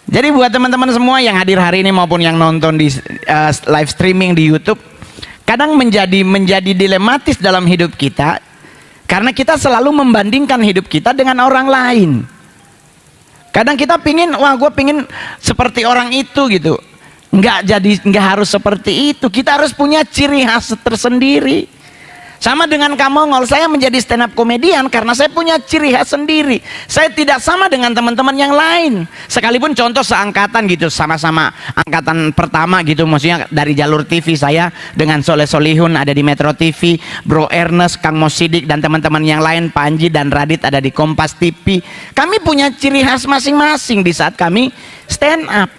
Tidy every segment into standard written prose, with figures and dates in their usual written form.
Jadi buat teman-teman semua yang hadir hari ini maupun yang nonton di live streaming di YouTube, kadang menjadi dilematis dalam hidup kita karena kita selalu membandingkan hidup kita dengan orang lain. Kadang kita pingin, wah gue pingin seperti orang itu gitu. Nggak harus seperti itu. Kita harus punya ciri khas tersendiri. Sama dengan Kamongol, saya menjadi stand up komedian karena saya punya ciri khas sendiri. Saya tidak sama dengan teman-teman yang lain. Sekalipun contoh seangkatan gitu, sama-sama angkatan pertama gitu, maksudnya dari jalur TV saya dengan Soleh Solihun ada di Metro TV, Bro Ernest, Kang Mosidik dan teman-teman yang lain, Panji dan Radit ada di Kompas TV. Kami punya ciri khas masing-masing di saat kami stand up.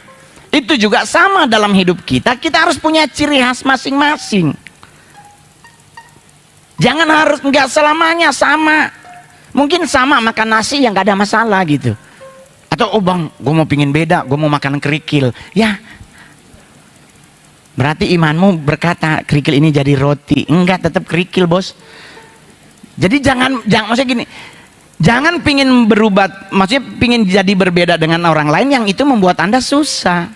Itu juga sama dalam hidup kita harus punya ciri khas masing-masing. Jangan harus nggak selamanya sama. Mungkin sama makan nasi yang nggak ada masalah gitu. Atau oh bang, gue mau pingin beda, gue mau makan kerikil. Ya, berarti imanmu berkata kerikil ini jadi roti. Enggak, tetap kerikil bos. Jadi jangan maksudnya gini. Jangan pingin berubah, maksudnya pingin jadi berbeda dengan orang lain yang itu membuat Anda susah.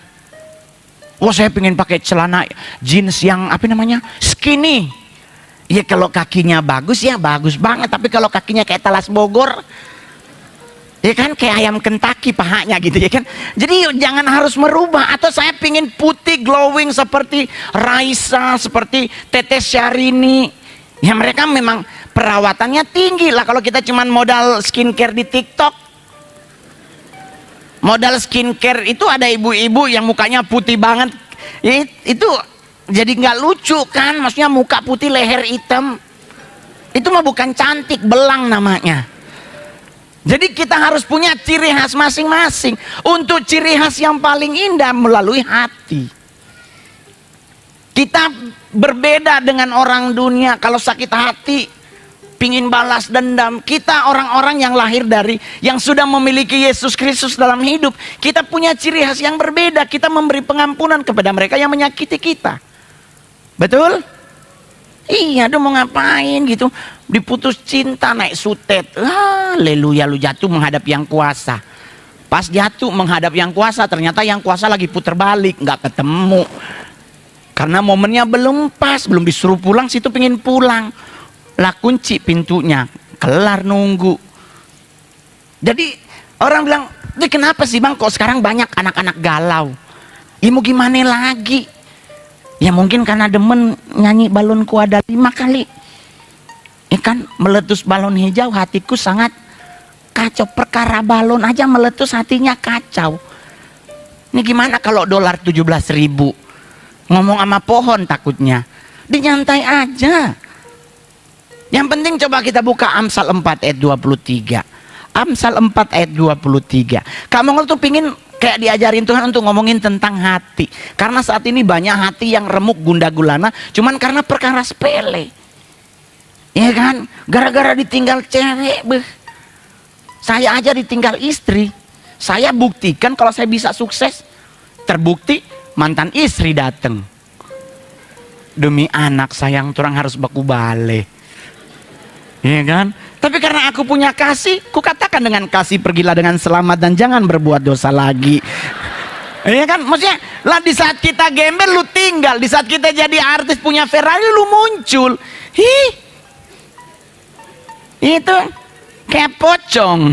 Wah saya pingin pakai celana jeans yang apa namanya skinny. Ya kalau kakinya bagus ya bagus banget, tapi kalau kakinya kayak talas Bogor, ya kan kayak ayam Kentucky pahanya gitu ya kan. Jadi jangan harus merubah. Atau saya pingin putih glowing seperti Raisa, seperti Teteh Syahrini. Ya mereka memang perawatannya tinggi lah. Kalau kita cuman modal skincare di TikTok, modal skincare itu ada ibu-ibu yang mukanya putih banget. Ya, itu jadi nggak lucu kan, maksudnya muka putih leher hitam itu mah bukan cantik, belang namanya. Jadi kita harus punya ciri khas masing-masing. Untuk ciri khas yang paling indah melalui hati. Kita berbeda dengan orang dunia. Kalau sakit hati pingin balas dendam, kita orang-orang yang lahir dari yang sudah memiliki Yesus Kristus dalam hidup, kita punya ciri khas yang berbeda. Kita memberi pengampunan kepada mereka yang menyakiti kita. Betul? Iya, aduh mau ngapain gitu, diputus cinta naik sutet, haleluya, lu jatuh menghadap yang kuasa. Pas jatuh menghadap yang kuasa, ternyata yang kuasa lagi puter balik, nggak ketemu. Karena momennya belum pas, belum disuruh pulang, situ pengen pulang. Lah kunci pintunya, kelar nunggu. Jadi orang bilang, kenapa sih bang kok sekarang banyak anak-anak galau? Ya mau gimana lagi? Ya mungkin karena demen nyanyi balonku ada 5 kali. Ya kan meletus balon hijau, hatiku sangat kacau. Perkara balon aja meletus hatinya kacau. Ini gimana kalau dolar 17.000? Ngomong sama pohon takutnya. Dinyantai aja. Yang penting coba kita buka Amsal 4 ayat 23. Amsal 4 ayat 23. Kamu tuh pingin kayak diajarin Tuhan untuk ngomongin tentang hati. Karena saat ini banyak hati yang remuk gundah gulana cuman karena perkara sepele. Ya kan? Gara-gara ditinggal cewek. Saya aja ditinggal istri. Saya buktikan kalau saya bisa sukses. Terbukti mantan istri dateng. Demi anak sayang turang harus baku bale. Ya kan? Tapi karena aku punya kasih, ku katakan dengan kasih pergilah dengan selamat dan jangan berbuat dosa lagi. Iya kan? Maksudnya lah di saat kita gembel lu tinggal, di saat kita jadi artis punya Ferrari lu muncul. Itu kayak pocong.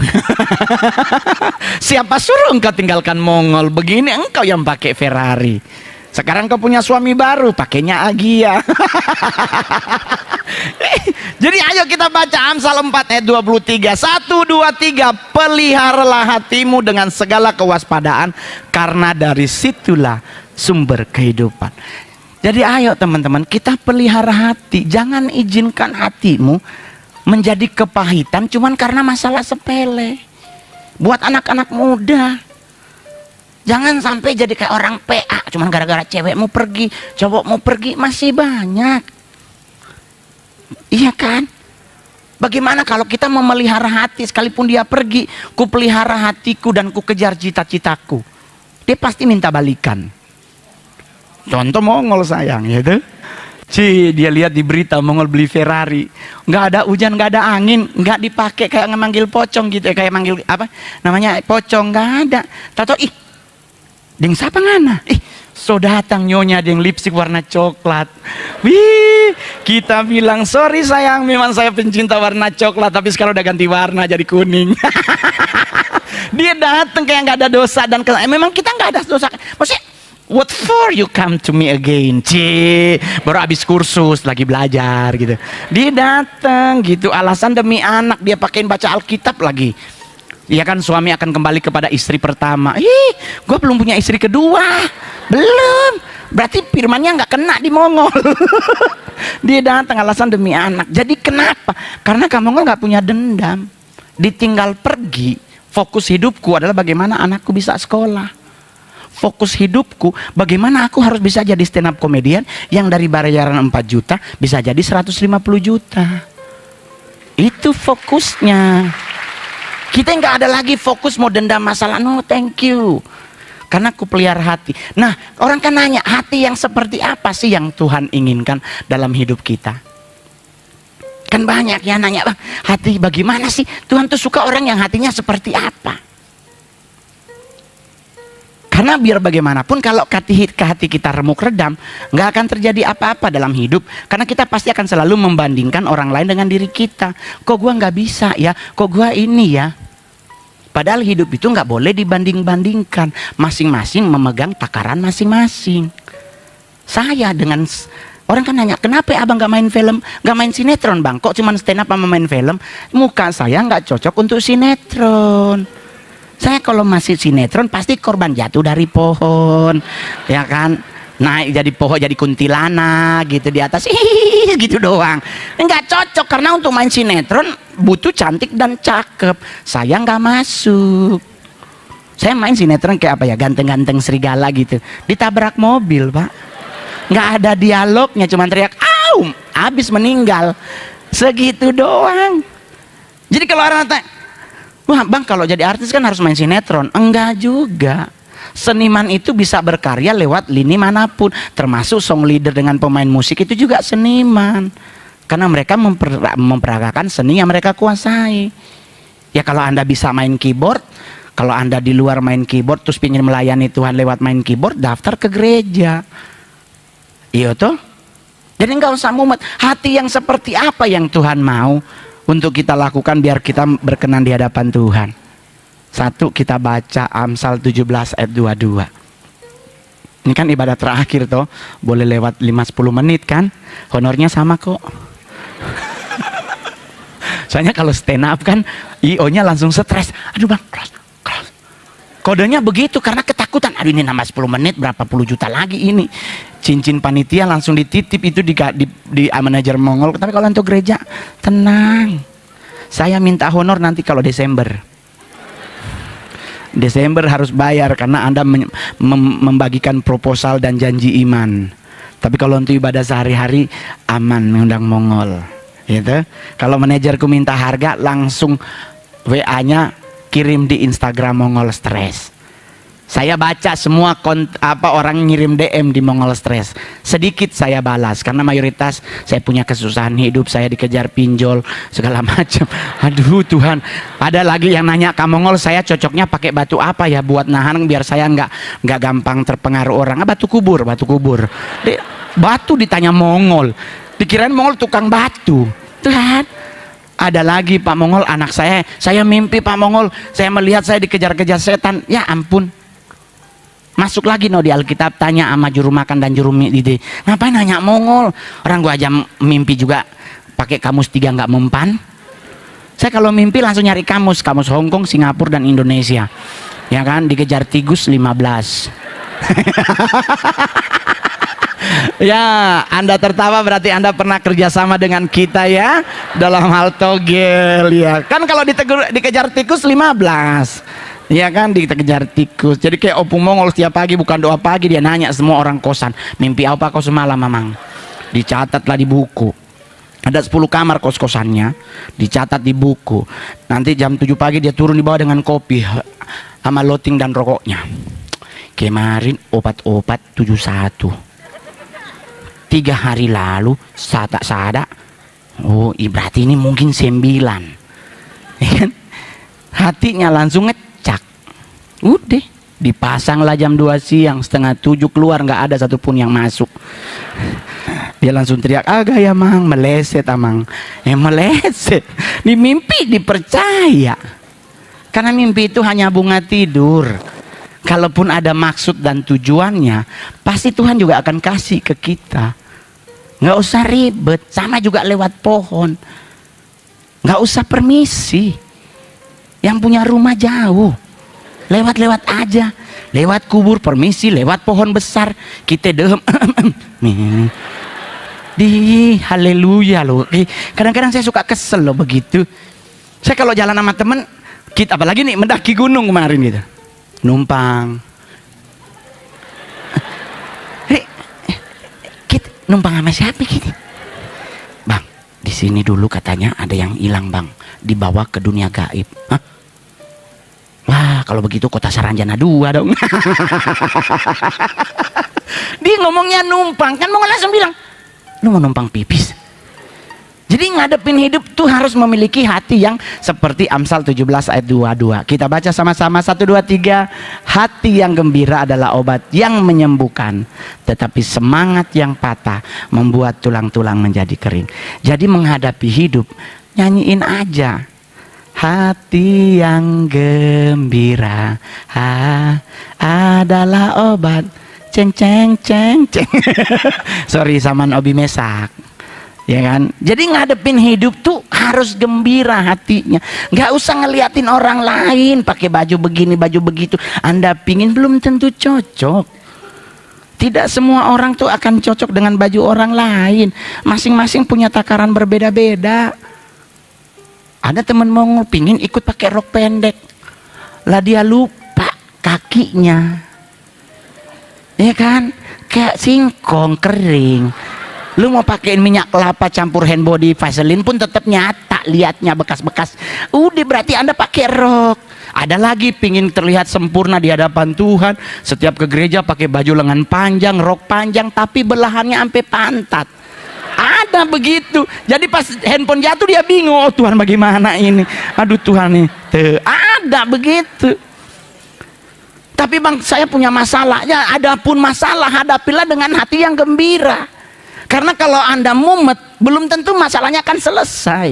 Siapa suruh engkau tinggalkan Mongol? Begini engkau yang pakai Ferrari. Sekarang kau punya suami baru, pakainya Agia. Jadi ayo kita baca Amsal 4 ayat 23. 1, 2, 3. Peliharalah hatimu dengan segala kewaspadaan, karena dari situlah sumber kehidupan. Jadi ayo teman-teman, kita pelihara hati. Jangan izinkan hatimu menjadi kepahitan cuman karena masalah sepele. Buat anak-anak muda, jangan sampai jadi kayak orang PA cuman gara-gara cewekmu pergi, cowokmu pergi. Masih banyak. Iya kan? Bagaimana kalau kita memelihara hati, sekalipun dia pergi, ku pelihara hatiku dan ku kejar cita-citaku. Dia pasti minta balikan. Contoh Mongol sayang, gitu. Dia lihat di berita Mongol beli Ferrari, nggak ada hujan, nggak ada angin, nggak dipakai kayak ngemanggil pocong gitu, kayak manggil apa namanya pocong, nggak ada. Tahu ih Deng siapa ngana? So datang nyonya deng lipstick warna coklat. Wih, kita bilang sorry sayang, memang saya pencinta warna coklat, tapi sekarang udah ganti warna jadi kuning. Dia datang kayak nggak ada dosa dan memang kita nggak ada dosa. Maksudnya, what for you come to me again? Baru habis kursus lagi belajar gitu. Dia datang gitu, alasan demi anak, dia pakein baca Alkitab lagi. Iya kan, suami akan kembali kepada istri pertama. Gue belum punya istri kedua. Belum. Berarti firmannya nggak kena di Mongol. Dia datang alasan demi anak. Jadi kenapa? Karena kamu nggak punya dendam. Ditinggal pergi. Fokus hidupku adalah bagaimana anakku bisa sekolah. Fokus hidupku bagaimana aku harus bisa jadi stand up komedian yang dari bayaran 4 juta bisa jadi 150 juta. Itu fokusnya. Kita nggak ada lagi fokus mau dendam masalah, no thank you. Karena aku pelihara hati. Nah, orang kan nanya, hati yang seperti apa sih yang Tuhan inginkan dalam hidup kita? Kan banyak ya nanya, bang, hati bagaimana sih? Tuhan tuh suka orang yang hatinya seperti apa? Karena biar bagaimanapun kalau hati kita remuk redam, nggak akan terjadi apa-apa dalam hidup. Karena kita pasti akan selalu membandingkan orang lain dengan diri kita. Kok gua nggak bisa ya? Kok gua ini ya? Padahal hidup itu nggak boleh dibanding-bandingkan. Masing-masing memegang takaran masing-masing. Saya dengan orang kan nanya, kenapa abang nggak main film, nggak main sinetron bang? Kok cuma stand up sama main film? Muka saya nggak cocok untuk sinetron. Saya kalau masih sinetron pasti korban jatuh dari pohon, ya kan? Naik jadi pohon, jadi kuntilanak gitu di atas, gitu doang. Nggak cocok karena untuk main sinetron butuh cantik dan cakep. Saya nggak masuk. Saya main sinetron kayak apa ya? Ganteng-ganteng serigala gitu. Ditabrak mobil, Pak. Nggak ada dialognya, cuma teriak, "Au!" Habis meninggal. Segitu doang. Jadi kalau orang tanya, wah bang, kalau jadi artis kan harus main sinetron. Enggak juga. Seniman itu bisa berkarya lewat lini manapun, termasuk song leader dengan pemain musik itu juga seniman. Karena mereka memperagakan seni yang mereka kuasai. Ya kalau Anda bisa main keyboard, kalau Anda di luar main keyboard terus ingin melayani Tuhan lewat main keyboard, daftar ke gereja. Iya toh? Jadi enggak usah mumet. Hati yang seperti apa yang Tuhan mau untuk kita lakukan biar kita berkenan di hadapan Tuhan. Satu, kita baca Amsal 17 ayat 22. Ini kan ibadah terakhir toh, boleh lewat 5-10 menit kan, honornya sama kok. Soalnya kalau stand up kan IO-nya langsung stres. Aduh bang, close. Kodenya begitu karena ketakutan. Aduh ini nambah 10 menit berapa puluh juta lagi ini. Cincin panitia langsung dititip itu di manajer Mongol. Tapi kalau untuk gereja tenang. Saya minta honor nanti kalau Desember. Desember harus bayar karena Anda membagikan proposal dan janji iman. Tapi kalau untuk ibadah sehari-hari aman mengundang Mongol. Gitu. Kalau manajerku minta harga langsung WA-nya kirim di Instagram Mongol Stress. Saya baca semua orang ngirim DM di Mongol Stress. Sedikit saya balas karena mayoritas saya punya kesusahan hidup, saya dikejar pinjol segala macam. Aduh Tuhan, ada lagi yang nanya ke Mongol, saya cocoknya pakai batu apa ya buat nahan biar saya nggak gampang terpengaruh orang. Batu kubur. Batu ditanya Mongol, pikiran Mongol tukang batu. Tuhan, ada lagi Pak Mongol, anak saya mimpi Pak Mongol, saya melihat saya dikejar-kejar setan. Ya ampun. Masuk lagi di Alkitab, tanya sama juru makan dan juru ide. Ngapain nanya Mongol? Orang gua aja mimpi juga pakai kamus 3 nggak mempan. Saya kalau mimpi langsung nyari kamus Hong Kong, Singapura dan Indonesia. Ya kan, dikejar tikus 15. Ya, Anda tertawa berarti Anda pernah kerjasama dengan kita ya dalam hal togel ya. Kan kalau dikejar tikus 15. Ya kan, dikejar tikus. Jadi kayak Opung Mongol setiap pagi bukan doa pagi dia nanya semua orang kosan, mimpi apa kau semalam mamang? Dicatatlah di buku. Ada 10 kamar kos-kosannya, dicatat di buku. Nanti jam 7 pagi dia turun di bawah dengan kopi sama loting dan rokoknya. Kemarin obat-obat 71. 3 hari lalu sada. Oh, berarti ini mungkin 9. Hatinya langsung ngecak. Udah, Dipasanglah jam 2 siang, setengah 7 keluar, nggak ada satupun yang masuk. Dia langsung teriak, agak ya mang, meleset amang. Meleset. Di mimpi dipercaya. Karena mimpi itu hanya bunga tidur. Kalaupun ada maksud dan tujuannya, pasti Tuhan juga akan kasih ke kita. Nggak usah ribet, sama juga lewat pohon. Nggak usah permisi. Yang punya rumah jauh, lewat-lewat aja. Lewat kubur permisi, lewat pohon besar kita dehem. Di haleluya loh. Kadang-kadang saya suka kesel loh begitu. Saya kalau jalan sama temen, kita apalagi nih mendaki gunung kemarin gitu, numpang. Kita numpang sama siapa gitu? Bang, di sini dulu katanya ada yang hilang bang, dibawa ke dunia gaib. Hah? Wah, kalau begitu kota Saranjana 2 dong. Dia ngomongnya numpang, kan mau langsung bilang, lu mau numpang pipis? Jadi ngadepin hidup tuh harus memiliki hati yang seperti Amsal 17 ayat 22. Kita baca sama-sama 1, 2, 3. Hati yang gembira adalah obat yang menyembuhkan, tetapi semangat yang patah membuat tulang-tulang menjadi kering. Jadi menghadapi hidup, nyanyiin aja. Hati yang gembira adalah obat. Ceng ceng ceng ceng. Sorry Saman Obi Mesak. Ya kan? Jadi ngadepin hidup tuh harus gembira hatinya. Nggak usah ngeliatin orang lain pakai baju begini, baju begitu. Anda pingin belum tentu cocok. Tidak semua orang tuh akan cocok dengan baju orang lain. Masing-masing punya takaran berbeda-beda. Ada temen Mongol pingin ikut pakai rok pendek, lah dia lupa kakinya, ya kan? Kayak singkong kering. Lu mau pakein minyak kelapa campur hand body Vaseline pun tetap nyata liatnya bekas-bekas. Udah berarti Anda pakai rok. Ada lagi pingin terlihat sempurna di hadapan Tuhan, setiap ke gereja pakai baju lengan panjang, rok panjang, tapi belahannya sampai pantat. Ada begitu. Jadi pas handphone jatuh dia bingung, oh Tuhan bagaimana ini, aduh Tuhan nih. Ada begitu. Tapi bang, saya punya masalahnya. Adapun masalah, hadapilah dengan hati yang gembira. Karena kalau Anda mumet, belum tentu masalahnya akan selesai.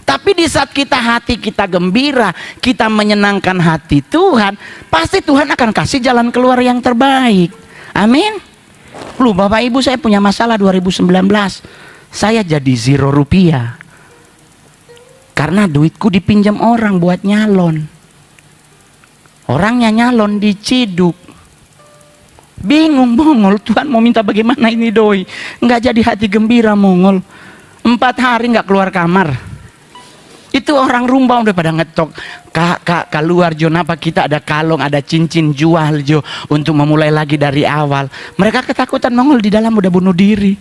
Tapi di saat hati kita gembira, kita menyenangkan hati Tuhan, pasti Tuhan akan kasih jalan keluar yang terbaik. Amin. Loh Bapak Ibu, saya punya masalah 2019. Saya jadi 0 rupiah. Karena duitku dipinjam orang buat nyalon. Orangnya nyalon diciduk. Bingung Mongol, Tuhan mau minta bagaimana ini doi. Nggak jadi hati gembira Mongol. 4 hari nggak keluar kamar. Itu orang rumba udah pada ngetok. Kak keluar Jo, napa kita ada kalung, ada cincin, jual Jo, untuk memulai lagi dari awal. Mereka ketakutan Mongol, di dalam udah bunuh diri.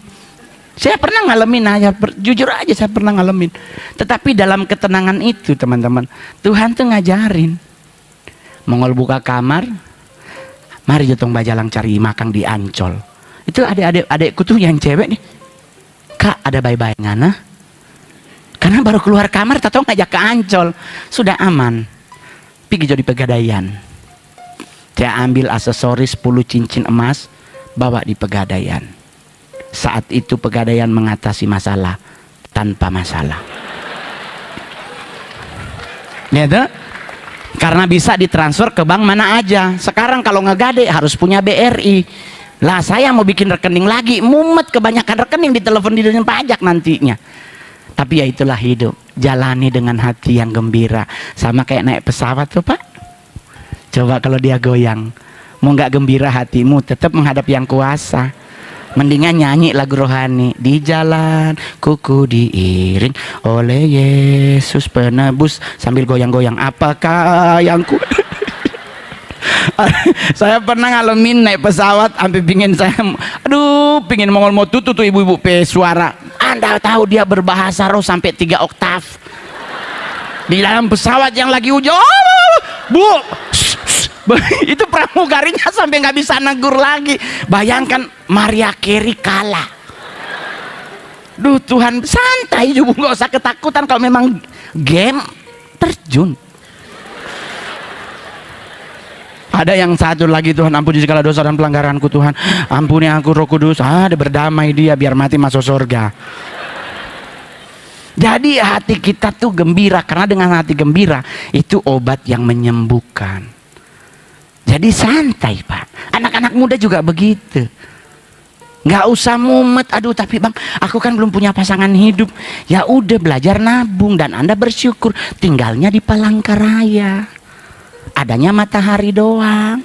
Saya pernah ngalamin, jujur aja saya pernah ngalamin. Tetapi dalam ketenangan itu teman-teman, Tuhan tuh ngajarin. Mongol buka kamar, mari jotong bajalang cari makan di Ancol. Itu adekku tuh yang cewek nih, Kak ada bye-bye ngana? Karena baru keluar kamar, tato ngajak ke Ancol. Sudah aman, pergi jadi pegadaian. Saya ambil aksesoris 10 cincin emas, bawa di pegadaian. Saat itu pegadaian mengatasi masalah tanpa masalah. Gitu? Karena bisa ditransfer ke bank mana aja. Sekarang kalau ngegade harus punya BRI. Lah saya mau bikin rekening lagi, mumet kebanyakan rekening di telepon di dunia pajak nantinya. Tapi ya itulah hidup. Jalani dengan hati yang gembira. Sama kayak naik pesawat tuh Pak. Coba kalau dia goyang, mau nggak gembira hatimu, tetap menghadap yang kuasa. Mendingan nyanyi lagu rohani. Di jalan kuku diiring oleh Yesus penebus, sambil goyang-goyang. Apakah yang ku saya pernah ngalamin naik pesawat sampai pingin saya, aduh pingin Mongol mau tutup tuh ibu-ibu suara. Anda tahu dia berbahasa roh sampai 3 oktav di dalam pesawat yang lagi hujan. Bu, itu pramugarinya sampai nggak bisa negur lagi. Bayangkan Maria Carey kalah. Duh Tuhan, santai juga, nggak usah ketakutan. Kalau memang game, terjun. Ada yang satu lagi, Tuhan ampuni segala dosa dan pelanggaranku Tuhan, ampuni aku Roh Kudus. Ada berdamai dia biar mati masuk surga. Jadi hati kita tuh gembira, karena dengan hati gembira itu obat yang menyembuhkan. Jadi santai Pak. Anak-anak muda juga begitu. Nggak usah mumet, aduh tapi bang aku kan belum punya pasangan hidup. Ya udah, belajar nabung dan Anda bersyukur tinggalnya di Palangkaraya. Adanya matahari doang.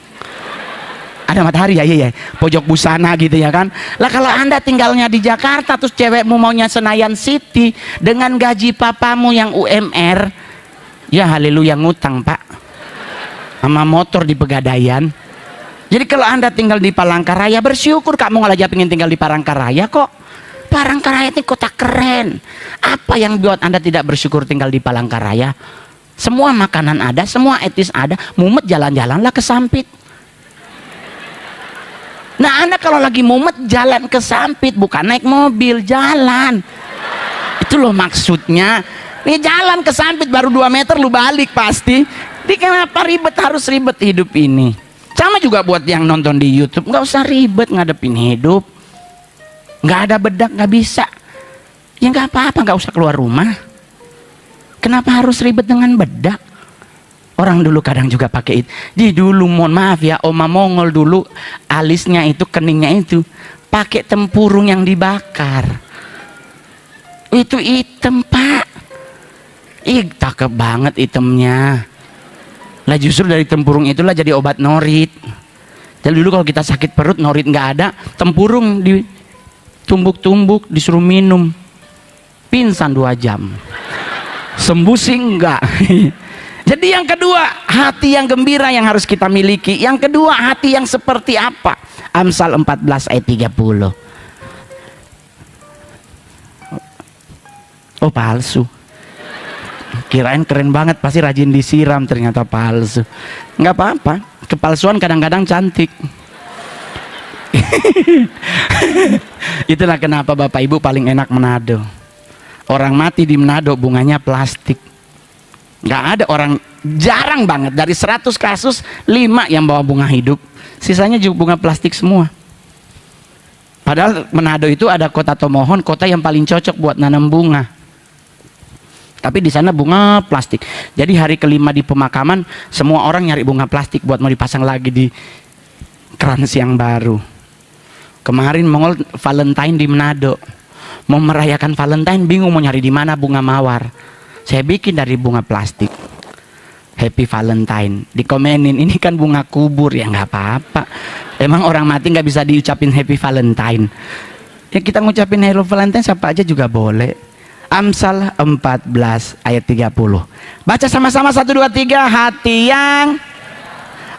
Ada matahari ya, iya, pojok busana gitu ya kan. Lah kalau Anda tinggalnya di Jakarta terus cewekmu maunya Senayan City dengan gaji papamu yang UMR, ya haleluya ngutang Pak, sama motor di Pegadaian. Jadi kalau Anda tinggal di Palangkaraya bersyukur. Kamu nggak aja pengen tinggal di Palangkaraya kok. Palangkaraya itu kota keren. Apa yang buat Anda tidak bersyukur tinggal di Palangkaraya? Semua makanan ada, semua etis ada. Mumet jalan-jalanlah ke Sampit. Nah Anda kalau lagi mumet jalan ke Sampit, bukan naik mobil, jalan. Itu loh maksudnya. Nih jalan ke Sampit baru 2 meter lu balik pasti. Jadi kenapa ribet, harus ribet hidup ini? Sama juga buat yang nonton di YouTube, nggak usah ribet ngadepin hidup. Nggak ada bedak, nggak bisa. Ya nggak apa-apa, nggak usah keluar rumah. Kenapa harus ribet dengan bedak? Orang dulu kadang juga pakai itu. Di dulu mohon maaf ya, Oma Mongol dulu alisnya itu, keningnya itu pakai tempurung yang dibakar. Itu item Pak. Ih cakep banget itemnya. Lah justru dari tempurung itulah jadi obat norit. Jadi dulu kalau kita sakit perut, norit nggak ada, tempurung ditumbuk-tumbuk disuruh minum, pingsan 2 jam. Sembuh sih enggak. Jadi yang kedua, hati yang gembira yang harus kita miliki. Yang kedua, hati yang seperti apa? Amsal 14 ayat 30. Oh palsu. Kirain keren banget, pasti rajin disiram, ternyata palsu. Nggak apa-apa, kepalsuan kadang-kadang cantik. Itulah kenapa Bapak Ibu paling enak Manado. Orang mati di Manado bunganya plastik. Nggak ada orang, jarang banget, dari 100 kasus 5 yang bawa bunga hidup, sisanya juga bunga plastik semua. Padahal Manado itu ada kota Tomohon, kota yang paling cocok buat nanam bunga. Tapi di sana bunga plastik. Jadi hari kelima di pemakaman semua orang nyari bunga plastik buat mau dipasang lagi di krans yang baru. Kemarin Mongol Valentine di Manado, mau merayakan Valentine bingung mau nyari di mana bunga mawar. Saya bikin dari bunga plastik. Happy Valentine. Dikomenin ini kan bunga kubur, ya nggak apa-apa. Emang orang mati nggak bisa diucapin Happy Valentine? Ya kita ngucapin Happy Valentine siapa aja juga boleh. Amsal 14 ayat 30. Baca sama-sama 1, 2, 3. Hati yang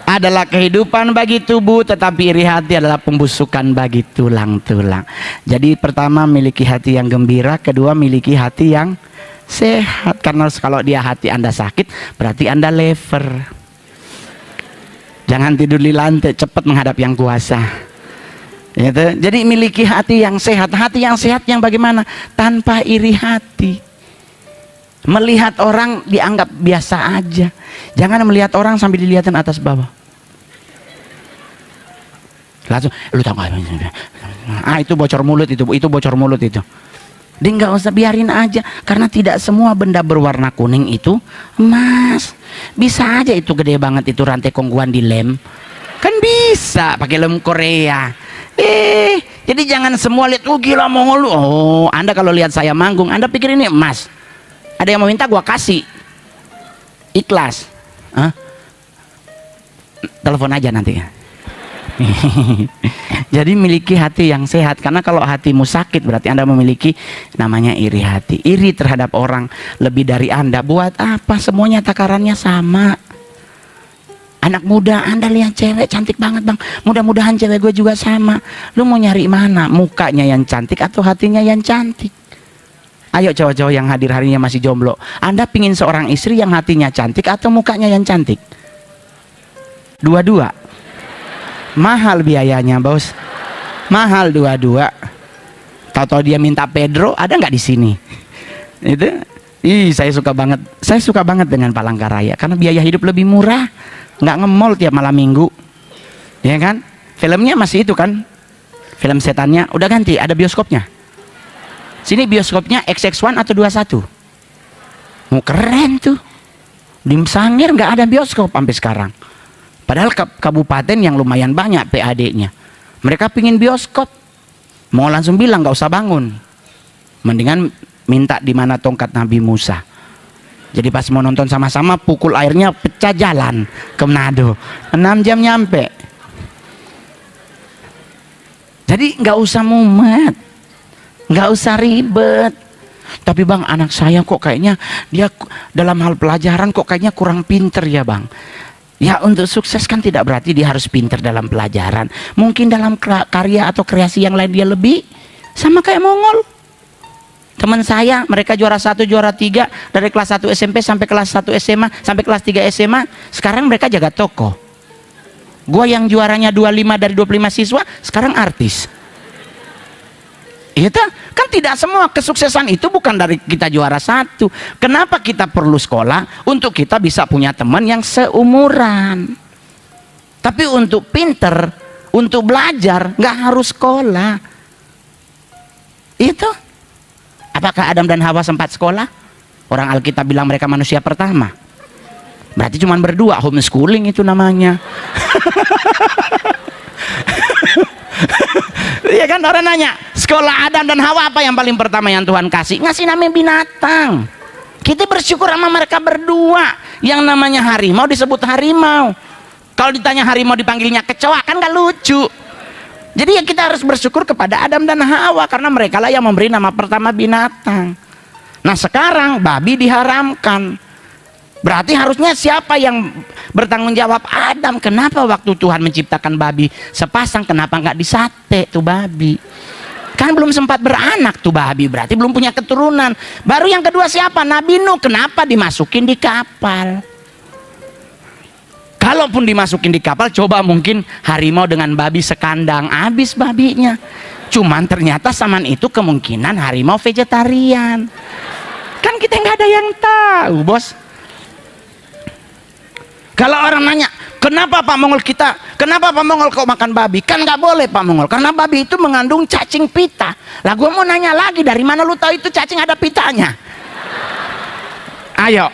adalah kehidupan bagi tubuh, tetapi iri hati adalah pembusukan bagi tulang-tulang. Jadi pertama miliki hati yang gembira, kedua miliki hati yang sehat. Karena kalau dia hati Anda sakit, berarti Anda lever. Jangan tidur di lantai, cepat menghadap yang kuasa. Gitu. Jadi miliki hati yang sehat. Hati yang sehat yang bagaimana? Tanpa iri hati. Melihat orang dianggap biasa aja. Jangan melihat orang sambil dilihatin atas bawah. Langsung, lu tahu gak? Ah itu bocor mulut itu bocor mulut itu. Dia nggak usah, biarin aja. Karena tidak semua benda berwarna kuning itu emas. Bisa aja itu gede banget itu rantai kongguan di lem. Kan bisa pakai lem Korea. Jadi jangan semua lihat, oh gila Mongol lu. Oh, Anda kalau lihat saya manggung, Anda pikir ini emas. Ada yang mau minta gua kasih. Ikhlas. Hah? Telepon aja nanti. Jadi miliki hati yang sehat. Karena kalau hatimu sakit berarti Anda memiliki namanya iri hati. Iri terhadap orang lebih dari Anda. Buat apa? Semuanya takarannya sama. Anak muda, Anda lihat cewek cantik banget bang, mudah-mudahan cewek gue juga sama. Lu mau nyari mana? Mukanya yang cantik atau hatinya yang cantik? Ayo cowok-cowok yang hadir hari ini masih jomblo, Anda pingin seorang istri yang hatinya cantik atau mukanya yang cantik? Dua-dua. Mahal biayanya bos, mahal dua-dua. Tahu-tahu dia minta Pedro, ada nggak di sini? Itu, saya suka banget dengan Palangkaraya karena biaya hidup lebih murah. nggak nge-mall tiap malam minggu, ya kan? Filmnya masih itu kan, film setannya udah ganti, ada bioskopnya. Sini bioskopnya XX1 atau 21. Mau keren tuh. Di Sangir nggak ada bioskop sampai sekarang. Padahal kabupaten yang lumayan banyak PAD-nya. Mereka pingin bioskop. Mau langsung bilang nggak usah bangun. Mendingan minta di mana tongkat Nabi Musa. Jadi pas mau nonton sama-sama, pukul airnya pecah jalan ke Manado. 6 jam nyampe. Jadi nggak usah mumet, nggak usah ribet. Tapi bang, anak saya kok kayaknya dia dalam hal pelajaran kok kayaknya kurang pinter ya bang. Ya untuk sukses kan tidak berarti dia harus pinter dalam pelajaran. Mungkin dalam karya atau kreasi yang lain dia lebih. Sama kayak Mongol. Teman saya, mereka juara 1, juara 3 dari kelas 1 SMP sampai kelas 1 SMA, sampai kelas 3 SMA. Sekarang mereka jaga toko. Gua yang juaranya 25 dari 25 siswa, sekarang artis. Itu kan tidak semua kesuksesan itu bukan dari kita juara 1. Kenapa kita perlu sekolah? Untuk kita bisa punya teman yang seumuran. Tapi untuk pinter, untuk belajar, nggak harus sekolah. Itu. Apakah Adam dan Hawa sempat sekolah? Orang Alkitab bilang mereka manusia pertama. Berarti cuma berdua, homeschooling itu namanya. Iya kan, orang nanya, sekolah Adam dan Hawa apa yang paling pertama yang Tuhan kasih? Ngasih nama binatang. Kita bersyukur sama mereka berdua. Yang namanya harimau disebut harimau. Kalau ditanya harimau dipanggilnya kecoa, kan gak lucu. Jadi ya kita harus bersyukur kepada Adam dan Hawa, karena mereka lah yang memberi nama pertama binatang. Nah sekarang babi diharamkan. Berarti harusnya siapa yang bertanggung jawab? Adam. Kenapa waktu Tuhan menciptakan babi sepasang, kenapa nggak disate tuh babi? Kan belum sempat beranak tuh babi, berarti belum punya keturunan. Baru yang kedua siapa? Nabi Nuh. Kenapa dimasukin di kapal? Kalaupun dimasukin di kapal, coba mungkin harimau dengan babi sekandang, habis babinya. Cuman ternyata zaman itu kemungkinan harimau vegetarian. Kan kita nggak ada yang tahu, bos. Kalau orang nanya, kenapa Pak Mongol kenapa Pak Mongol kok makan babi? Kan nggak boleh Pak Mongol, karena babi itu mengandung cacing pita. Lah gue mau nanya lagi, dari mana lu tahu itu cacing ada pitanya? Ayo.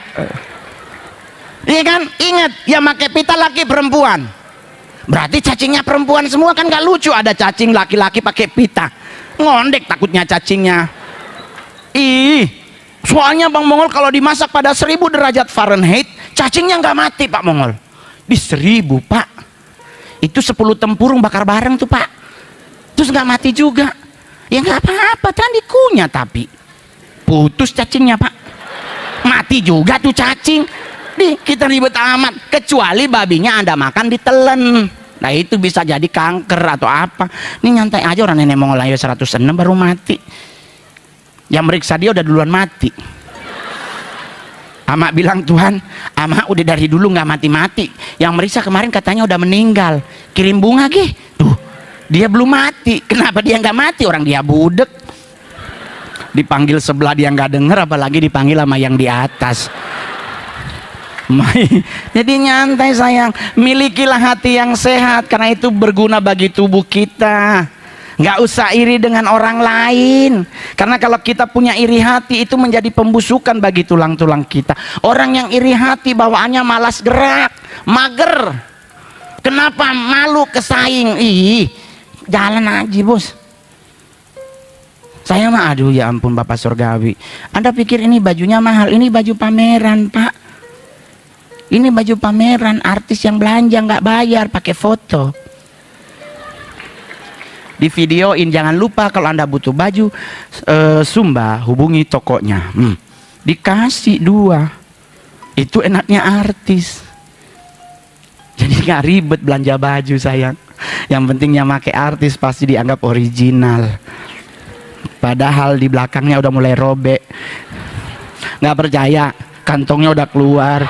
Iya kan, ingat yang pakai pita laki perempuan. Berarti cacingnya perempuan semua, kan gak lucu ada cacing laki-laki pakai pita. Ngondek takutnya cacingnya. Soalnya Bang Mongol kalau dimasak pada 1000 derajat Fahrenheit, cacingnya nggak mati Pak Mongol. Di 1000 Pak. Itu 10 tempurung bakar bareng tuh Pak. Terus nggak mati juga. Ya nggak apa-apa, kan dikunyah tapi putus cacingnya Pak. Mati juga tuh cacing. Kita ribet amat, kecuali babinya Anda makan ditelen. Nah itu bisa jadi kanker atau apa. Ini nyantai aja, orang nenek Mongol lahir 106 baru mati. Yang meriksa dia udah duluan mati. Ama bilang, Tuhan, Ama udah dari dulu nggak mati-mati. Yang meriksa kemarin katanya udah meninggal. Kirim bunga gih. Tuh, dia belum mati. Kenapa dia nggak mati? Orang dia budek. Dipanggil sebelah dia nggak denger, apalagi dipanggil sama yang di atas. Jadi nyantai sayang, milikilah hati yang sehat, karena itu berguna bagi tubuh kita. Nggak usah iri dengan orang lain, karena kalau kita punya iri hati itu menjadi pembusukan bagi tulang-tulang kita. Orang yang iri hati bawaannya malas gerak, mager. Kenapa? Malu kesaing. Jalan aja bos. Saya mah aduh ya ampun Bapak Surgawi, Anda pikir ini bajunya mahal? Ini baju pameran Pak. Ini baju pameran, artis yang belanja nggak bayar, pakai foto. Di videoin, jangan lupa kalau Anda butuh baju Sumba, hubungi tokonya. Dikasih 2. Itu enaknya artis. Jadi nggak ribet belanja baju sayang. Yang pentingnya pakai artis pasti dianggap original. Padahal di belakangnya udah mulai robek. Nggak percaya, kantongnya udah keluar.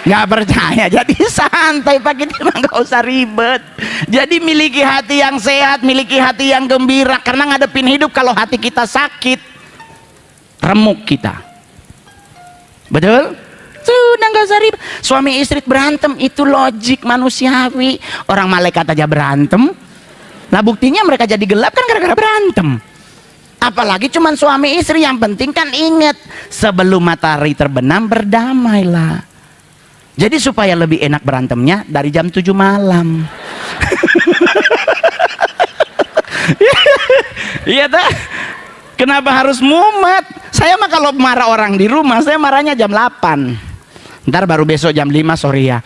Nggak percaya, jadi santai Pak, kita nggak usah ribet. Jadi miliki hati yang sehat, miliki hati yang gembira, karena ngadepin hidup kalau hati kita sakit, remuk kita. Betul? Sudah nggak usah ribet. Suami istri berantem itu logik manusiawi. Orang malaikat aja berantem. Lah buktinya mereka jadi gelap kan gara-gara berantem. Apalagi cuman suami istri, yang penting kan ingat sebelum matahari terbenam berdamailah. Jadi supaya lebih enak berantemnya dari jam 7 malam. Iya tak? Kenapa harus mumet? Saya mah kalau marah orang di rumah, saya marahnya jam 8. Ntar baru besok jam 5, sorry ya.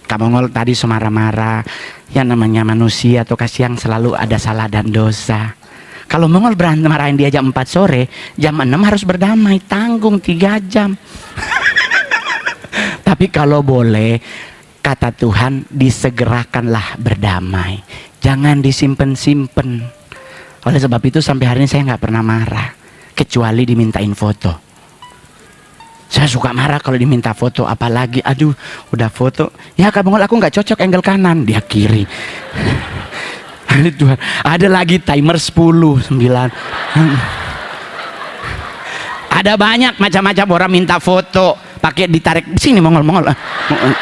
Kamu ngol tadi semarah-marah. Ya namanya manusia atau kasih yang selalu ada salah dan dosa. Kalau Mongol berantem marahin dia jam 4 sore, jam 6 harus berdamai, tanggung 3 jam. Tapi kalau boleh, kata Tuhan, disegerakanlah berdamai. Jangan disimpan-simpan. Oleh sebab itu sampai hari ini saya nggak pernah marah, kecuali dimintain foto. Saya suka marah kalau diminta foto, apalagi aduh udah foto, ya Kak Mongol aku nggak cocok angle kanan, dia kiri. Tuhan, ada lagi timer 10, 9. Ada banyak macam-macam orang minta foto pakai ditarik sini Mongol.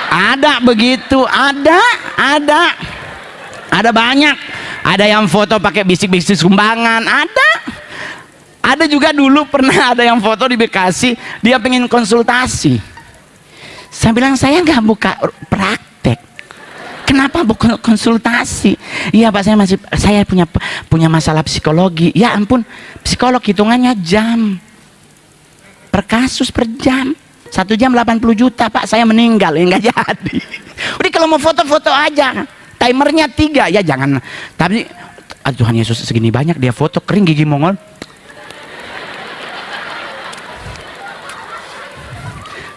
Ada begitu, ada banyak. Ada yang foto pakai bisik-bisik sumbangan, ada juga dulu pernah ada yang foto di Bekasi, dia pengen konsultasi. Saya bilang saya nggak buka praktek. Kenapa bukan konsultasi? Iya Pak, saya punya masalah psikologi. Ya ampun, psikolog hitungannya jam per kasus per jam. 1 jam 80 juta Pak, saya meninggal ya nggak jadi. Udah kalau mau foto-foto aja, timernya 3 ya jangan. Tapi Tuhan Yesus segini banyak dia foto kering gigi Mongol.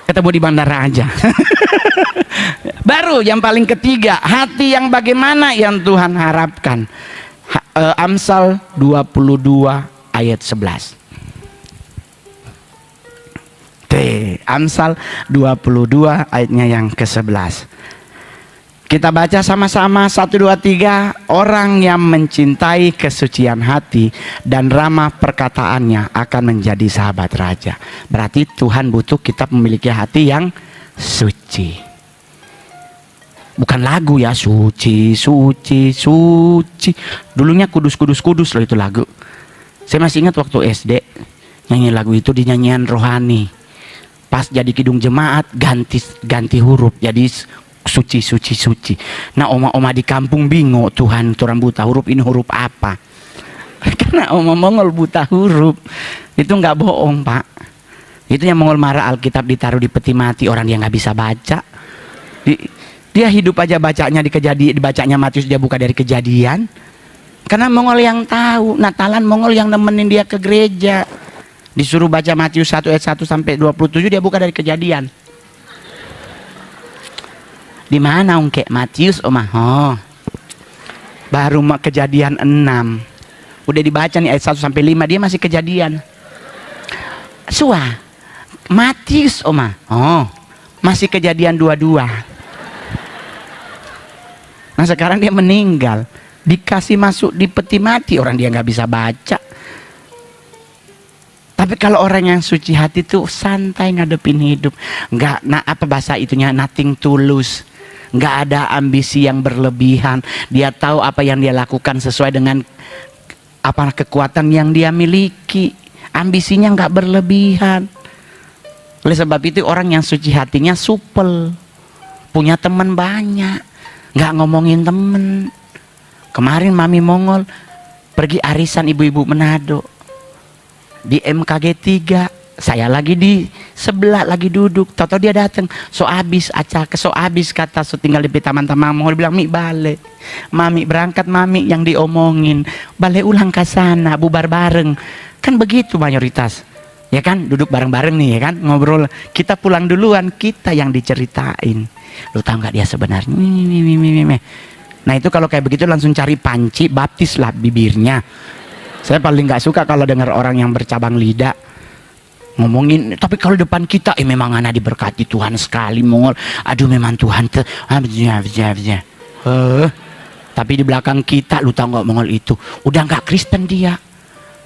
Ketemu di bandara aja. Baru yang paling ketiga, hati yang bagaimana yang Tuhan harapkan. Amsal 22 ayat 11. Amsal 22 ayatnya yang ke-11. Kita baca sama-sama 1, 2, 3. Orang yang mencintai kesucian hati dan ramah perkataannya akan menjadi sahabat raja. Berarti Tuhan butuh kita memiliki hati yang suci. Bukan lagu ya, suci, suci, suci. Dulunya kudus, kudus, kudus loh itu lagu. Saya masih ingat waktu SD nyanyi lagu itu di nyanyian rohani. Pas jadi kidung jemaat ganti huruf jadi suci, suci, suci. Nah oma-oma di kampung bingung, Tuhan orang buta huruf ini huruf apa? Karena oma Mongol buta huruf. Itu nggak bohong Pak. Itu yang Mongol marah Alkitab ditaruh di peti mati, orang dia nggak bisa baca. Dia hidup aja bacanya dibacanya Matius, dia buka dari Kejadian. Karena Mongol yang tahu, Natalan Mongol yang nemenin dia ke gereja. Disuruh baca Matius 1 ayat 1 sampai 27, dia buka dari Kejadian. Di mana ungkek Matius Oma? Oh. Baru Kejadian 6. Udah dibaca nih ayat 1 sampai 5, dia masih Kejadian. Matius Oma. Oh. Masih Kejadian 22. Nah sekarang dia meninggal, dikasih masuk di peti mati, orang dia nggak bisa baca. Tapi kalau orang yang suci hati tuh santai ngadepin hidup, nggak, apa bahasa itunya, nothing tulus, nggak ada ambisi yang berlebihan. Dia tahu apa yang dia lakukan sesuai dengan apa kekuatan yang dia miliki, ambisinya nggak berlebihan. Oleh sebab itu orang yang suci hatinya supel, punya teman banyak. Nggak ngomongin temen. Kemarin Mami Mongol pergi arisan ibu-ibu Manado di MKG 3, saya lagi di sebelah lagi duduk, tahu dia datang, so abis kata so tinggal di taman-taman Mongol, bilang Mi balik, Mami berangkat, Mami yang diomongin balik ulang ke sana, bubar bareng, kan begitu mayoritas ya kan, duduk bareng-bareng nih ya kan, ngobrol, kita pulang duluan, kita yang diceritain. Lu tahu nggak dia sebenarnya? Nah itu kalau kayak begitu langsung cari panci, baptis lah bibirnya. Saya paling nggak suka kalau dengar orang yang bercabang lidah ngomongin, tapi kalau depan kita, memang anak diberkati Tuhan sekali Mongol. Aduh memang Tuhan tapi di belakang kita, lu tahu nggak Mongol itu udah nggak Kristen dia.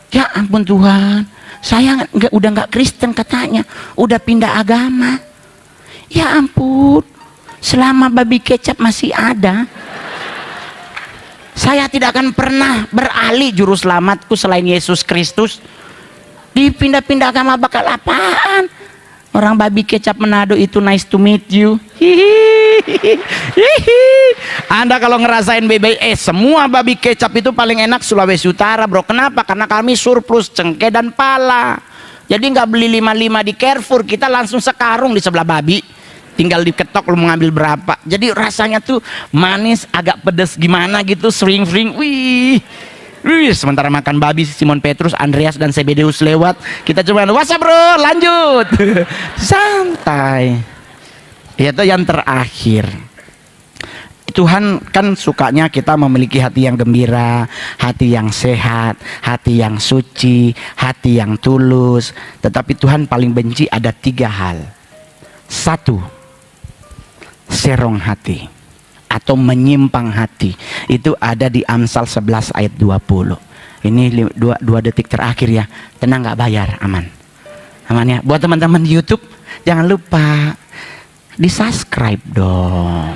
Ya ampun Tuhan, Saya udah nggak Kristen katanya, udah pindah agama. Ya ampun, selama babi kecap masih ada, saya tidak akan pernah beralih juru selamatku selain Yesus Kristus. Dipindah-pindah agama bakal apaan? Orang babi kecap Manado itu nice to meet you. Anda kalau ngerasain semua babi kecap itu paling enak Sulawesi Utara, bro. Kenapa? Karena kami surplus cengkeh dan pala. Jadi nggak beli 5 di Carrefour, kita langsung sekarung di sebelah babi. Tinggal diketok lu mau ngambil berapa. Jadi rasanya tuh manis, agak pedes gimana gitu, sering-sering. Sementara makan babi, Simon Petrus, Andreas dan Zebedeus lewat, kita cuma what's up bro, lanjut. Santai. Itu yang terakhir, Tuhan kan sukanya kita memiliki hati yang gembira, hati yang sehat, hati yang suci, hati yang tulus. Tetapi Tuhan paling benci ada 3 hal. 1, serong hati atau menyimpang hati. Itu ada di Amsal 11 ayat 20. Ini 2 detik terakhir ya. Tenang, nggak bayar, aman. Aman ya. Buat teman-teman di YouTube, jangan lupa di subscribe dong.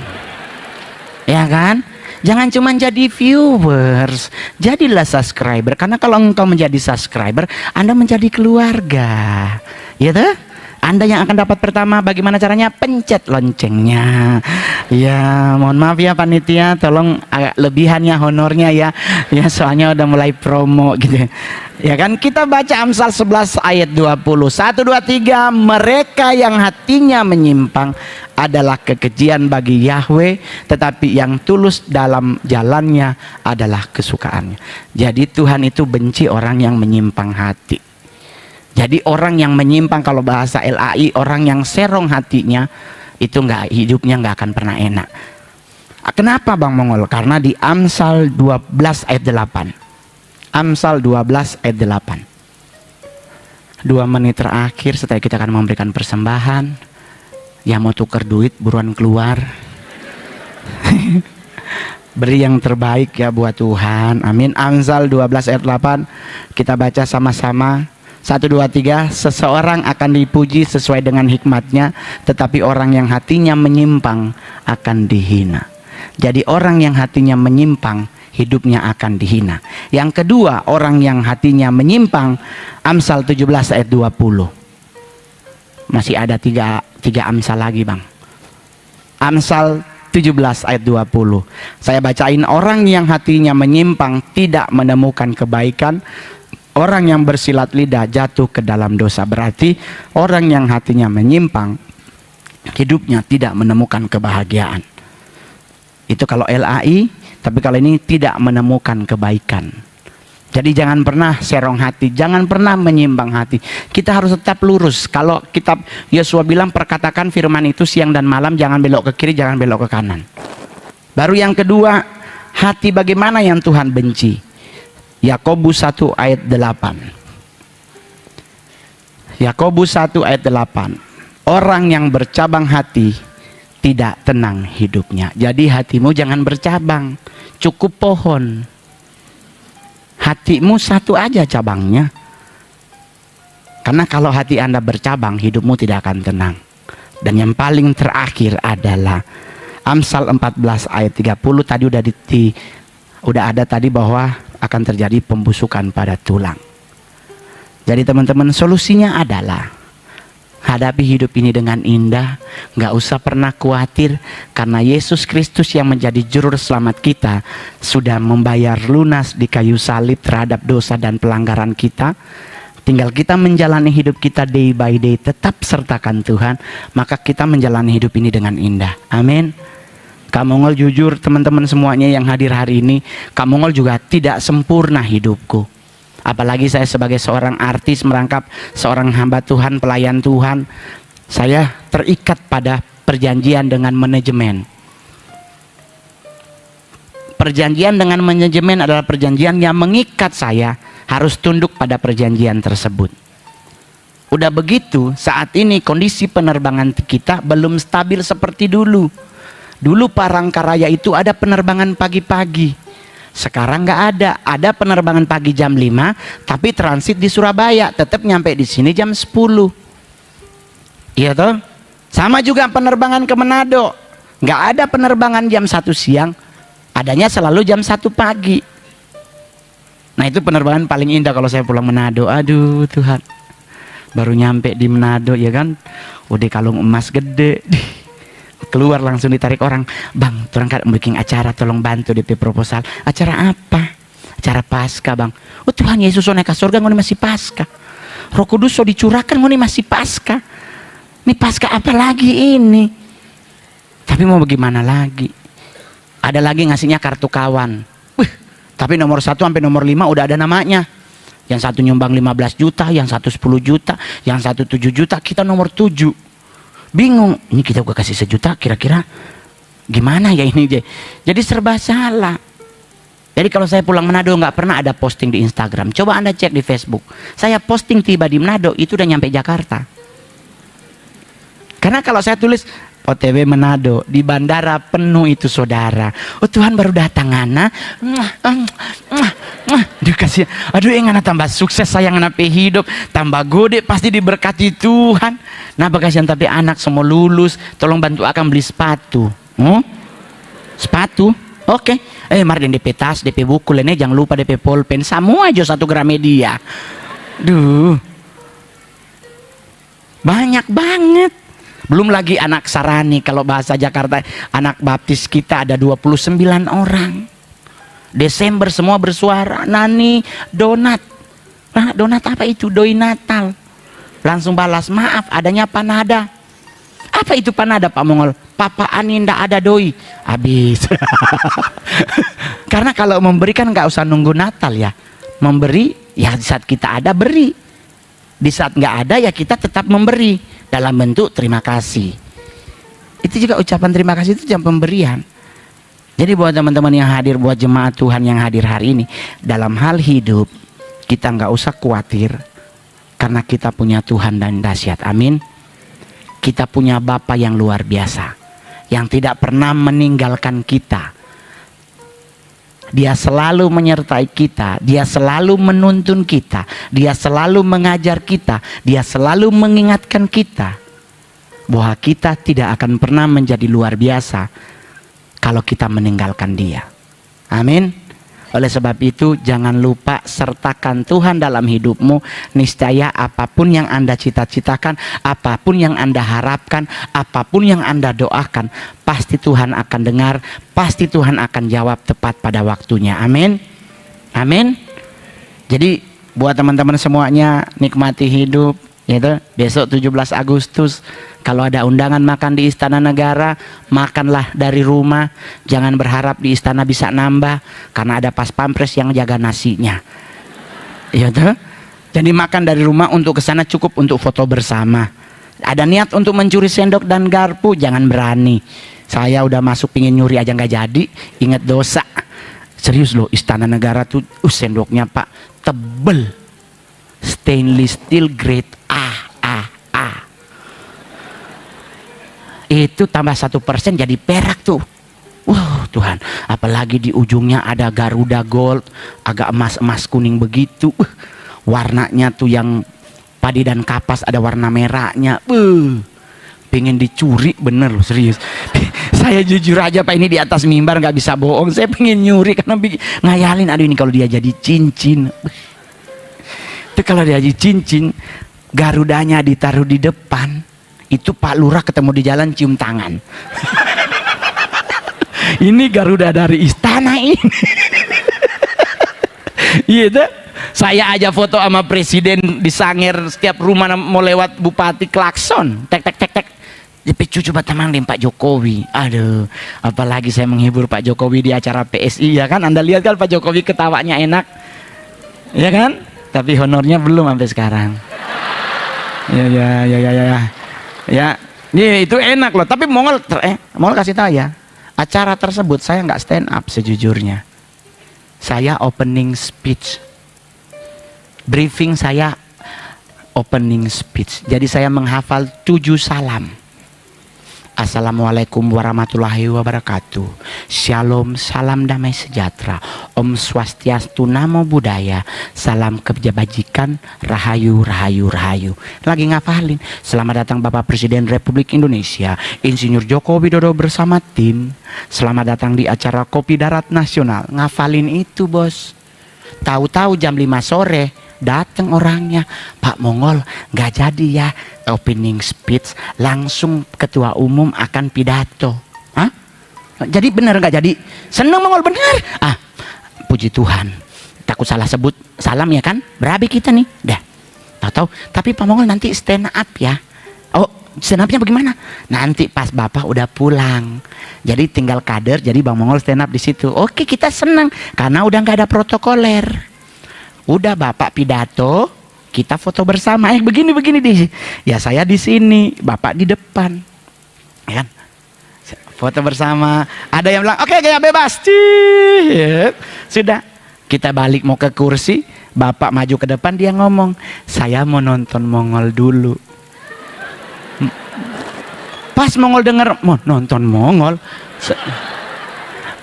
Ya kan? Jangan cuma jadi viewers, jadilah subscriber. Karena kalau engkau menjadi subscriber, Anda menjadi keluarga. Ya tuh? Anda yang akan dapat pertama, bagaimana caranya? Pencet loncengnya. Ya, mohon maaf ya panitia, tolong agak lebihannya honornya ya. Ya, soalnya udah mulai promo gitu. Ya kan, kita baca Amsal 11 ayat 20. 1, 2, 3, mereka yang hatinya menyimpang adalah kekejian bagi Yahweh, tetapi yang tulus dalam jalannya adalah kesukaannya. Jadi Tuhan itu benci orang yang menyimpang hati. Jadi orang yang menyimpang, kalau bahasa LAI, orang yang serong hatinya, itu hidupnya nggak akan pernah enak. Kenapa Bang Mongol? Karena di Amsal 12 ayat 8. Amsal 12 ayat 8. 2 menit terakhir setelah kita akan memberikan persembahan. Yang mau tukar duit buruan keluar. Beri yang terbaik ya buat Tuhan. Amin. Amsal 12 ayat 8. Kita baca sama-sama. 1, 2, 3, seseorang akan dipuji sesuai dengan hikmatnya, tetapi orang yang hatinya menyimpang akan dihina. Jadi orang yang hatinya menyimpang, hidupnya akan dihina. Yang kedua, orang yang hatinya menyimpang, Amsal 17 ayat 20. Masih ada 3 Amsal lagi Bang. Amsal 17 ayat 20. Saya bacain, orang yang hatinya menyimpang tidak menemukan kebaikan. Orang yang bersilat lidah jatuh ke dalam dosa. Berarti orang yang hatinya menyimpang, hidupnya tidak menemukan kebahagiaan. Itu kalau LAI, tapi kalau ini tidak menemukan kebaikan. Jadi jangan pernah serong hati, jangan pernah menyimpang hati. Kita harus tetap lurus. Kalau kitab Yosua bilang, perkatakan firman itu siang dan malam, jangan belok ke kiri, jangan belok ke kanan. Baru yang kedua, hati bagaimana yang Tuhan benci. Yakobus 1 ayat 8. Yakobus 1 ayat 8. Orang yang bercabang hati tidak tenang hidupnya. Jadi hatimu jangan bercabang, cukup pohon. Hatimu satu aja cabangnya. Karena kalau hati Anda bercabang, hidupmu tidak akan tenang. Dan yang paling terakhir adalah Amsal 14 ayat 30. Tadi udah ada tadi bahwa akan terjadi pembusukan pada tulang. Jadi teman-teman, solusinya adalah hadapi hidup ini dengan indah. Nggak usah pernah khawatir, karena Yesus Kristus yang menjadi juru selamat kita sudah membayar lunas di kayu salib terhadap dosa dan pelanggaran kita. Tinggal kita menjalani hidup kita day by day, tetap sertakan Tuhan, maka kita menjalani hidup ini dengan indah. Amin. Kak Mongol jujur, teman-teman semuanya yang hadir hari ini, Kak Mongol juga tidak sempurna hidupku. Apalagi saya sebagai seorang artis, merangkap seorang hamba Tuhan, pelayan Tuhan, saya terikat pada perjanjian dengan manajemen. Perjanjian dengan manajemen adalah perjanjian yang mengikat saya harus tunduk pada perjanjian tersebut. Udah begitu, saat ini kondisi penerbangan kita belum stabil seperti dulu. Dulu Palangkaraya itu ada penerbangan pagi-pagi. Sekarang nggak ada. Ada penerbangan pagi jam 5, tapi transit di Surabaya, tetap nyampe di sini jam 10. Iya toh? Sama juga penerbangan ke Manado. Nggak ada penerbangan jam 1 siang, adanya selalu jam 1 pagi. Nah itu penerbangan paling indah kalau saya pulang Manado. Aduh Tuhan, baru nyampe di Manado ya kan, udah kalung emas gede, keluar langsung ditarik orang. Bang, turang kan bikin acara, tolong bantu DP proposal. Acara apa? Acara Paskah bang. Oh Tuhan Yesus so naik ke surga, ngoni masih Paskah. Roh Kudus so dicurahkan, ngoni masih Paskah. Ini Paskah apa lagi ini? Tapi mau bagaimana lagi? Ada lagi ngasihnya kartu kawan. Tapi nomor 1 sampai nomor 5 udah ada namanya. Yang satu nyumbang 15 juta, yang satu 10 juta, yang satu 7 juta, kita nomor 7. Bingung, ini kita gua kasih 1 juta, kira-kira gimana ya ini? Jadi serba salah. Jadi kalau saya pulang Manado nggak pernah ada posting di Instagram. Coba Anda cek di Facebook. Saya posting tiba di Manado, itu udah nyampe Jakarta. Karena kalau saya tulis OTW Manado, di bandara penuh itu saudara. Oh Tuhan baru datang Ana. Dikasih, aduh Ana tambah sukses sayang Ana hidup, tambah gede pasti diberkati Tuhan. Nah bagasian tapi anak semua lulus, tolong bantu akan beli sepatu. Sepatu? Oke. Mari DP tas, DP buku, lainnya jangan lupa DP pulpen, semua aja 1 Gramedia. Duh. Banyak banget. Belum lagi anak sarani, kalau bahasa Jakarta, anak baptis kita ada 29 orang. Desember semua bersuara, Nani, donat. Nah, donat apa itu? Doi Natal. Langsung balas, maaf adanya panada. Apa itu panada Pak Mongol? Papa Ani ndak ada doi. Habis. Karena kalau memberi kan nggak usah nunggu Natal ya. Memberi, ya di saat kita ada beri. Di saat nggak ada ya kita tetap memberi. Dalam bentuk terima kasih. Itu juga ucapan terima kasih, itu jam pemberian. Jadi buat teman-teman yang hadir, buat jemaat Tuhan yang hadir hari ini, dalam hal hidup kita nggak usah khawatir, karena kita punya Tuhan dan dahsyat. Amin. Kita punya Bapa yang luar biasa, yang tidak pernah meninggalkan kita. Dia selalu menyertai kita, dia selalu menuntun kita, dia selalu mengajar kita, dia selalu mengingatkan kita bahwa kita tidak akan pernah menjadi luar biasa kalau kita meninggalkan dia. Amin. Oleh sebab itu jangan lupa sertakan Tuhan dalam hidupmu. Niscaya apapun yang Anda cita-citakan, apapun yang Anda harapkan, apapun yang Anda doakan, pasti Tuhan akan dengar, pasti Tuhan akan jawab tepat pada waktunya. Amin. Amin. Jadi buat teman-teman semuanya, nikmati hidup. Gitu. Besok 17 Agustus kalau ada undangan makan di Istana Negara, makanlah dari rumah. Jangan berharap di istana bisa nambah, karena ada pas pampres yang jaga nasinya. Gitu. Jadi makan dari rumah, untuk kesana cukup untuk foto bersama. Ada niat untuk mencuri sendok dan garpu, jangan berani. Saya udah masuk pingin nyuri aja nggak jadi, ingat dosa. Serius loh, Istana Negara tuh sendoknya Pak tebel, stainless steel grade A. Itu tambah 1% jadi perak tuh. Tuhan, apalagi di ujungnya ada Garuda Gold, agak emas-emas kuning begitu. Warnanya tuh yang padi dan kapas, ada warna merahnya. Pengen dicuri bener loh, serius. Saya jujur aja Pak, ini di atas mimbar nggak bisa bohong. Saya pengen nyuri karena ngayalin, aduh ini kalau dia jadi cincin. Itu kalau dia jadi cincin, Garudanya ditaruh di depan, itu Pak Lurah ketemu di jalan cium tangan. Ini Garuda dari istana ini. Iya, saya aja foto sama presiden di Sangir, setiap rumah mau lewat bupati klakson, tek tek tek tek. Jadi cucu batamang Pak Jokowi. Aduh, apalagi saya menghibur Pak Jokowi di acara PSI ya kan. Anda lihat kan Pak Jokowi ketawanya enak, ya kan? Tapi honornya belum sampai sekarang. Ya, itu enak loh. Tapi Mongol kasih tahu ya, acara tersebut saya nggak stand up sejujurnya. Saya opening speech, briefing saya opening speech. Jadi saya menghafal 7 salam. Assalamualaikum warahmatullahi wabarakatuh. Shalom, salam damai sejahtera, Om Swastiastu, Namo Buddhaya, salam kebajikan, rahayu, rahayu, rahayu. Lagi ngafalin. Selamat datang Bapak Presiden Republik Indonesia, Insinyur Joko Widodo bersama tim. Selamat datang di acara Kopi Darat Nasional. Ngafalin itu, bos. Tahu-tahu jam 5 sore datang orangnya, Pak Mongol nggak jadi ya opening speech, langsung ketua umum akan pidato. Hah? Jadi bener nggak jadi? Seneng Mongol bener. Puji Tuhan. Takut salah sebut salam ya kan? Berabi kita nih. Dah. Tahu-tahu. Tapi Pak Mongol nanti stand up ya. Oh, stand upnya bagaimana? Nanti pas Bapak udah pulang. Jadi tinggal kader. Jadi Bang Mongol stand up di situ. Oke, kita seneng karena udah nggak ada protokoler. Udah Bapak pidato, kita foto bersama. Begini deh. Ya saya di sini, Bapak di depan. Ya kan? Foto bersama. Ada yang bilang, oke, gaya bebas. Sudah. Kita balik mau ke kursi, Bapak maju ke depan, dia ngomong, saya mau nonton Mongol dulu. Pas Mongol denger, mau nonton Mongol.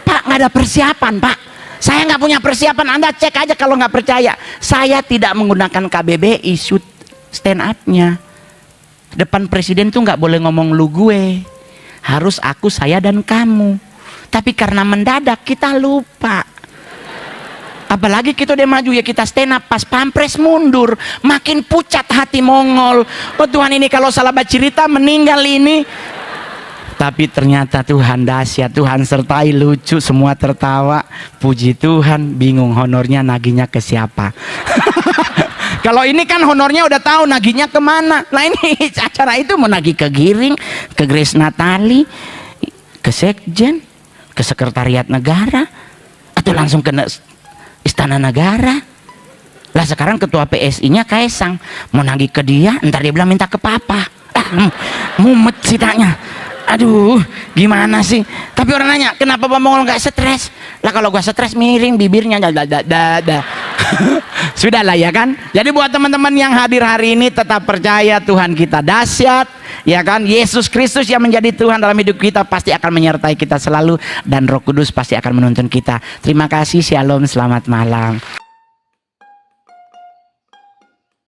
Pak, nggak ada persiapan, Pak. Saya nggak punya persiapan, Anda cek aja kalau nggak percaya. Saya tidak menggunakan KBBI shoot stand up-nya. Depan presiden tuh nggak boleh ngomong lu gue. Harus aku, saya, dan kamu. Tapi karena mendadak kita lupa. Apalagi kita udah maju ya, kita stand up, pas pampres mundur. Makin pucat hati Mongol. Oh Tuhan, ini kalau salah baca cerita meninggal ini. Tapi ternyata Tuhan dahsyat, Tuhan sertai, lucu, semua tertawa. Puji Tuhan, bingung honornya naginya ke siapa. Kalau ini kan honornya udah tahu naginya kemana. Nah ini acara itu mau nagih ke Giring, ke Grace Natali, ke Sekjen, ke Sekretariat Negara, atau langsung ke Istana Negara. Lah sekarang ketua PSI-nya Kaisang, mau nagih ke dia, ntar dia bilang minta ke papa. Mumet ceritanya. Aduh, gimana sih? Tapi orang nanya, kenapa Pak Mongol nggak stres? Lah kalau gua stres miring bibirnya, sudah lah ya kan. Jadi buat teman-teman yang hadir hari ini, tetap percaya Tuhan kita dahsyat, ya kan. Yesus Kristus yang menjadi Tuhan dalam hidup kita pasti akan menyertai kita selalu, dan Roh Kudus pasti akan menuntun kita. Terima kasih, shalom, selamat malam.